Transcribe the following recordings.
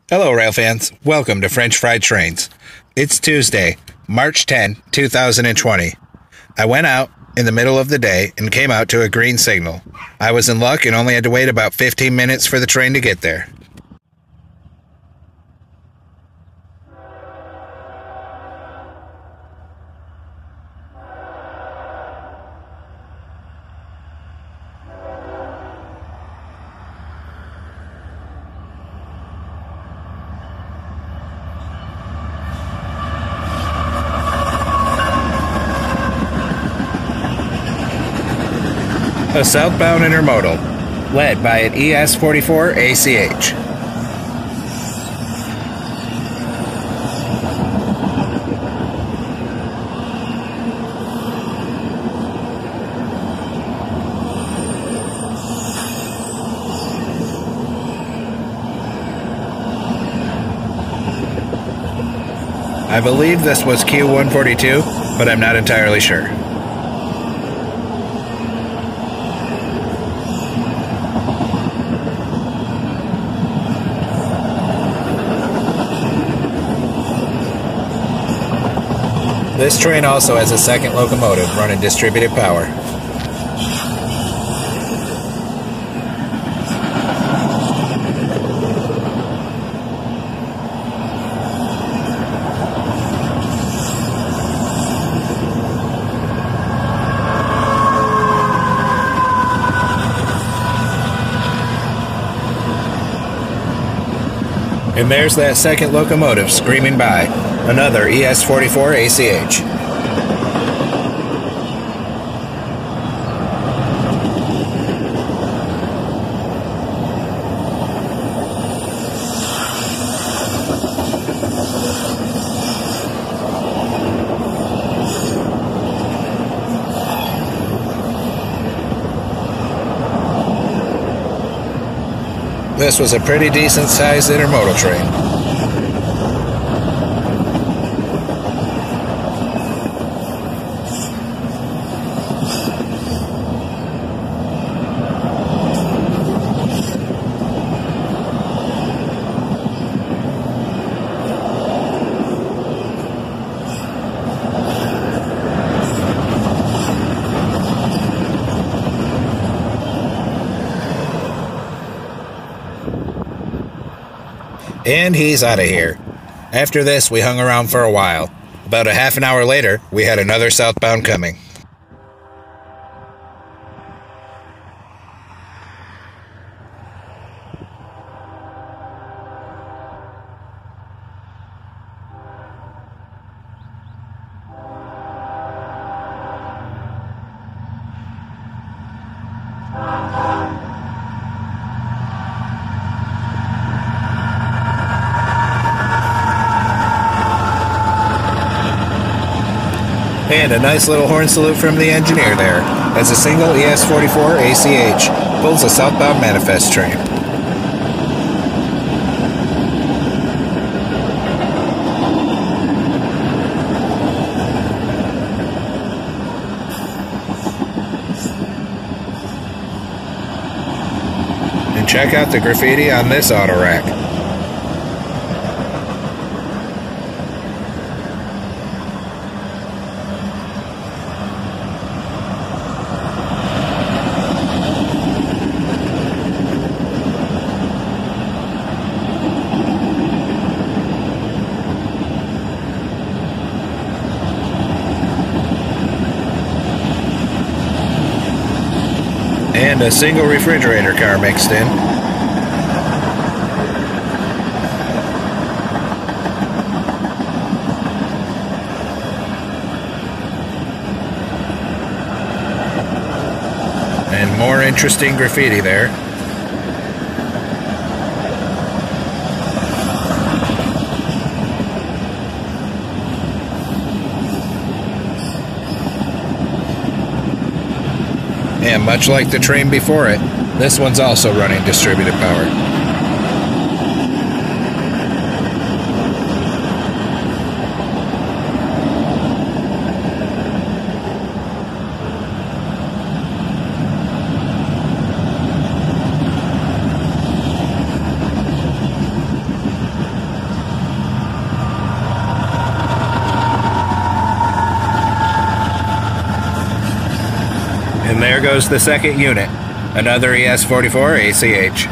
Hello, rail fans. Welcome to French Fried Trains. It's Tuesday, March 10, 2020. I went out in the middle of the day and came out to a green signal. I was in luck and only had to wait about 15 minutes for the train to get there. A southbound intermodal, led by an ES44ACH. I believe this was Q142, but I'm not entirely sure. This train also has a second locomotive running distributed power. And there's that second locomotive screaming by, another ES44ACH. This was a pretty decent-sized intermodal train. And he's out of here. After this, we hung around for a while. About a half an hour later, we had another southbound coming. And a nice little horn salute from the engineer there, as a single ES44ACH pulls a southbound manifest train. And check out the graffiti on this auto rack. And a single refrigerator car mixed in. And more interesting graffiti there. And much like the train before it, this one's also running distributed power. goes the second unit, another ES44 ACH.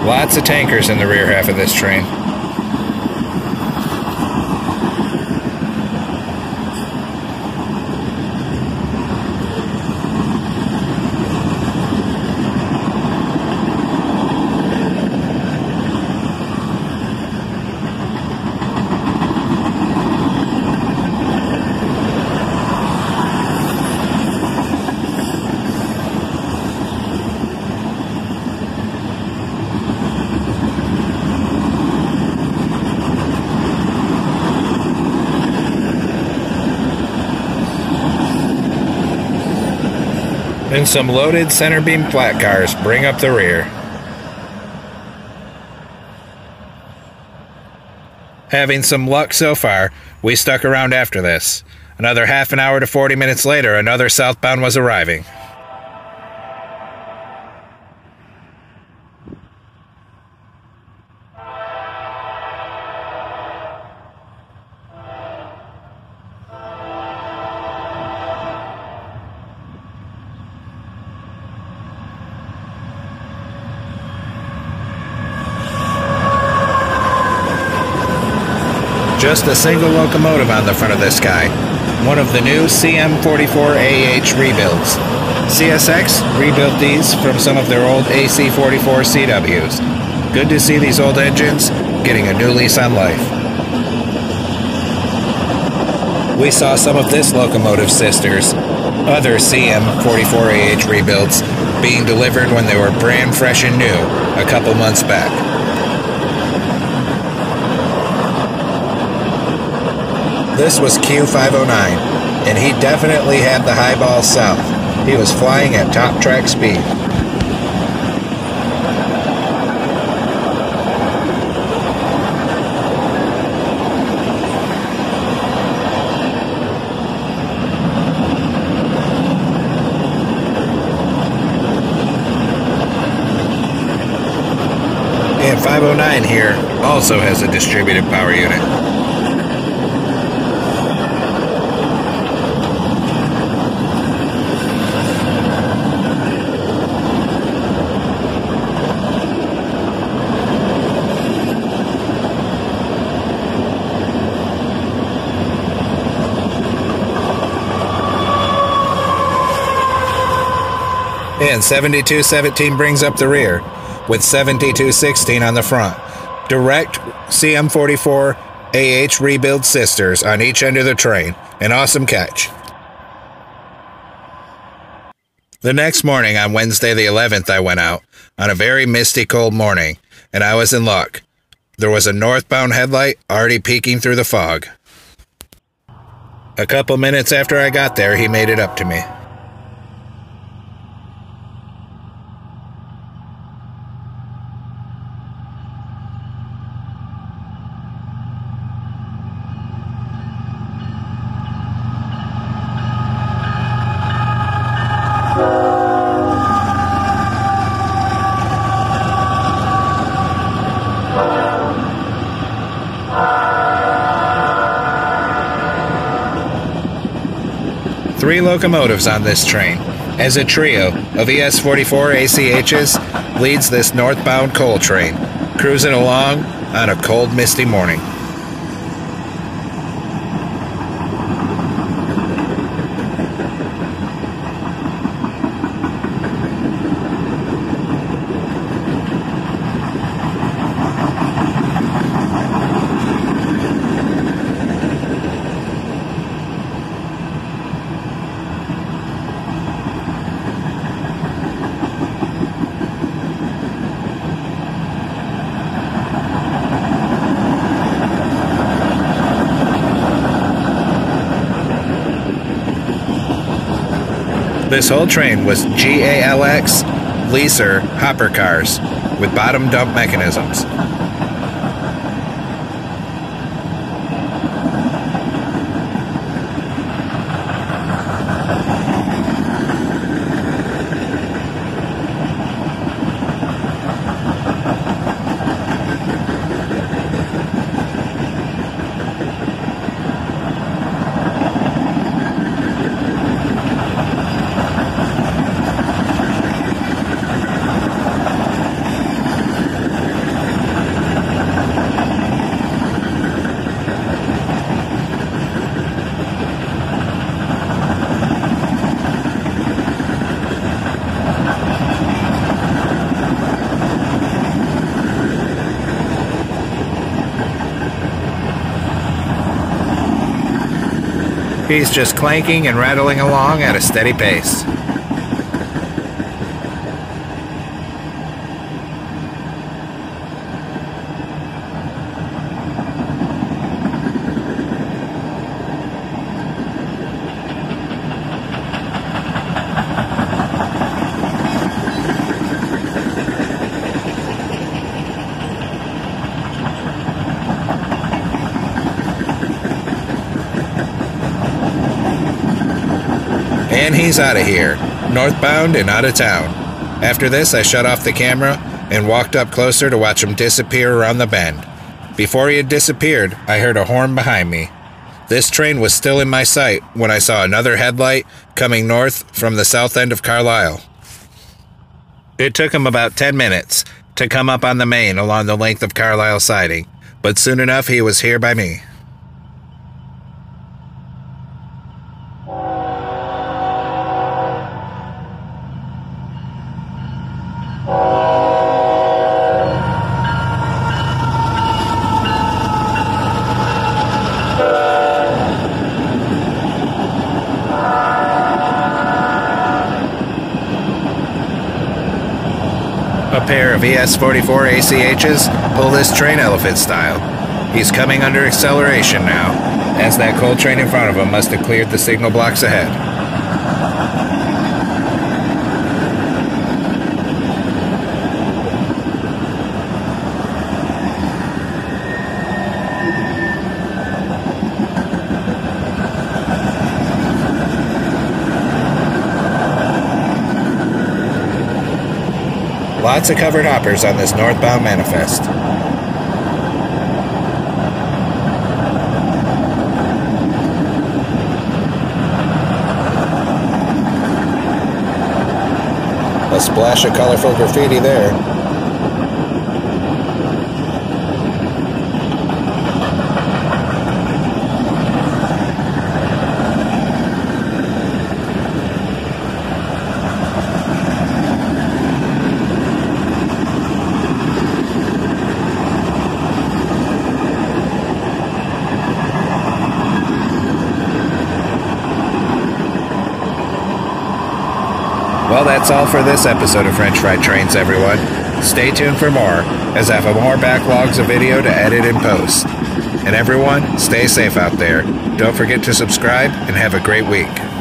Lots of tankers in the rear half of this train. And some loaded center beam flat cars bring up the rear. Having some luck so far, we stuck around after this. Another half an hour to 40 minutes later, another southbound was arriving. Just a single locomotive on the front of this guy, one of the new cm44ah rebuilds. CSX rebuilt these from some of their old AC44 CWs. Good to see these old engines getting a new lease on life. We saw some of this locomotive's sisters, other cm44ah rebuilds, being delivered when they were brand fresh and new a couple months back. This was Q509, and he definitely had the high ball south. He was flying at top track speed. And 509 here also has a distributed power unit. And 7217 brings up the rear, with 7216 on the front. Direct CM44AH rebuild sisters on each end of the train. An awesome catch. The next morning, on Wednesday the 11th, I went out, on a very misty, cold morning, and I was in luck. There was a northbound headlight already peeking through the fog. A couple minutes after I got there, he made it up to me. Three locomotives on this train, as a trio of ES44 ACHs leads this northbound coal train, cruising along on a cold, misty morning. This whole train was GALX leaser hopper cars with bottom dump mechanisms. He's just clanking and rattling along at a steady pace. And he's out of here, northbound and out of town. After this, I shut off the camera and walked up closer to watch him disappear around the bend. Before he had disappeared, I heard a horn behind me. This train was still in my sight when I saw another headlight coming north from the south end of Carlisle. It took him about 10 minutes to come up on the main along the length of Carlisle siding, but soon enough he was here by me. A pair of ES44 ACHs pull this train elephant style. He's coming under acceleration now, as that coal train in front of him must have cleared the signal blocks ahead. Lots of covered hoppers on this northbound manifest. A splash of colorful graffiti there. Well, that's all for this episode of French Fried Trains, everyone. Stay tuned for more, as I have more backlogs of video to edit and post. And everyone, stay safe out there. Don't forget to subscribe, and have a great week.